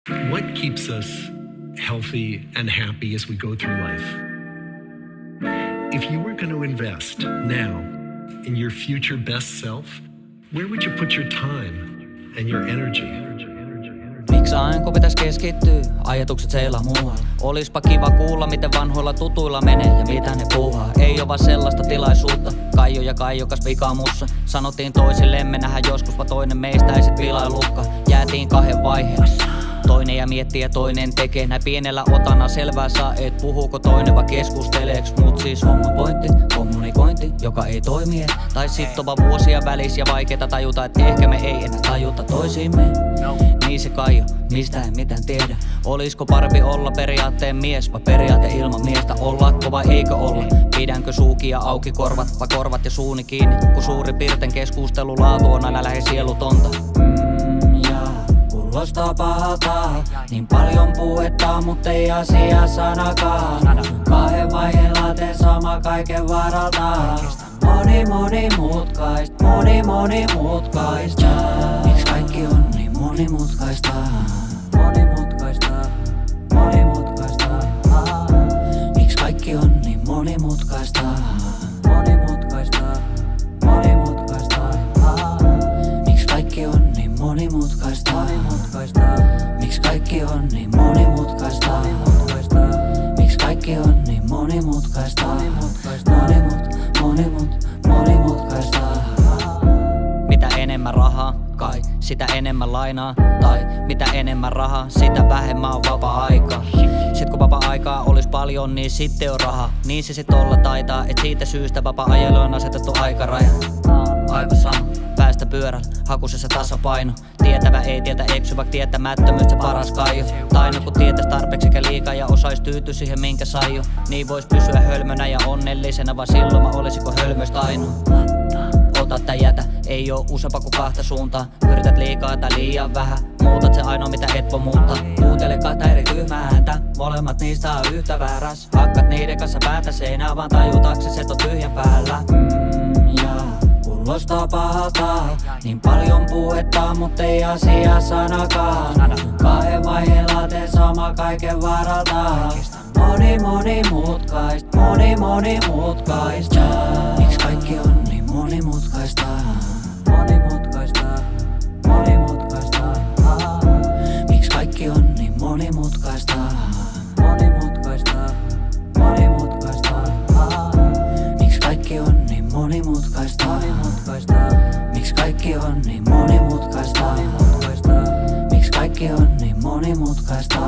What keeps us healthy and happy as we go through life? If you were going to invest now in your future best self, where would you put your time and your energy? Miksi aina pitäis keskittyä, ajatukset seilaa muualla. Olispa kiva kuulla, miten vanhoilla tutuilla menee ja mitä ne puuhaa. Ei oo vaan sellaista tilaisuutta, Kaijo ja Kaijokas vikaa mussa. Sanottiin toisillemme nähdä joskus, vaan toinen meistä ei sit vilailukka. Jäätiin kahden vaiheen. Toinen ja miettii ja toinen tekee. Näin pienellä otana selvää saa, et puhuuko toinen vai keskusteleeks. Mut siis homman pointti, kommunikointi, joka ei toimi tai sit on vaan vuosia välis ja vaikeeta tajuta, et ehkä me ei enää tajuta toisiimme. Niin se Kaijo, mistä en mitään tiedä. Olisko parempi olla periaatteen mies vai periaate ilman miestä? Ollaanko vai eikö olla? Pidänkö suukia auki korvat vai korvat ja suuni kiinni? Kun suurin piirtein keskustelu laatu on aina lähes sielutonta. Kuulostaa pahalta, niin paljon puhetta, mut ei asia sanakaan. Kahden vaiheen teen sama kaiken varalta. Monimutkaista. Miksi kaikki on niin monimutkaista? Miksi kaikki on niin monimutkaista? Miksi kaikki on niin monimutkaista? Miksi kaikki on niin monimutkaista? Miksi kaikki on niin monimutkaista? Monimutkaista. Mitä enemmän rahaa, kai sitä enemmän lainaa. Tai mitä enemmän rahaa, sitä vähemmän on vapaa-aikaa. Sit kun vapaa-aikaa olis paljon, niin sitten on raha. Niin se sit olla taitaa, et siitä syystä vapaa-ajalle on asetettu aikaraja. Aivan sama, päästä pyörällä, hakusessa tasapaino. Tietävä ei tietä eksy, vaikka tietämättömyys se paras Kaijo. Tai no kun tietäis tarpeeksi eikä liikaa ja osais tyytyä siihen minkä sai jo. Niin vois pysyä hölmönä ja onnellisena, vaan silloin mä olisiko hölmöistä ainoa. Ota tai jätä, ei oo useampa kuin kahta suuntaa. Yrität liikaa tai liian vähän, muutat se ainoa mitä et voi muuttaa. Kuuntele kahta eri tyhmää ääntä, molemmat niistä on yhtä vääräs. Hakkat niiden kanssa päätä seinää, vaan tajutakses et oo tyhjän päällä. Kuulostaa pahalta, niin paljon puhetta, mut ei asia sanakaan. Kahden vaiheen teen sama kaiken varalta. Monimutkaista. Miksi kaikki on niin monimutkaista? Miksi kaikki on niin monimutkaista? Miksi kaikki on niin monimutkaista? Miksi kaikki on niin monimutkaista? Miksi kaikki on niin monimutkaista?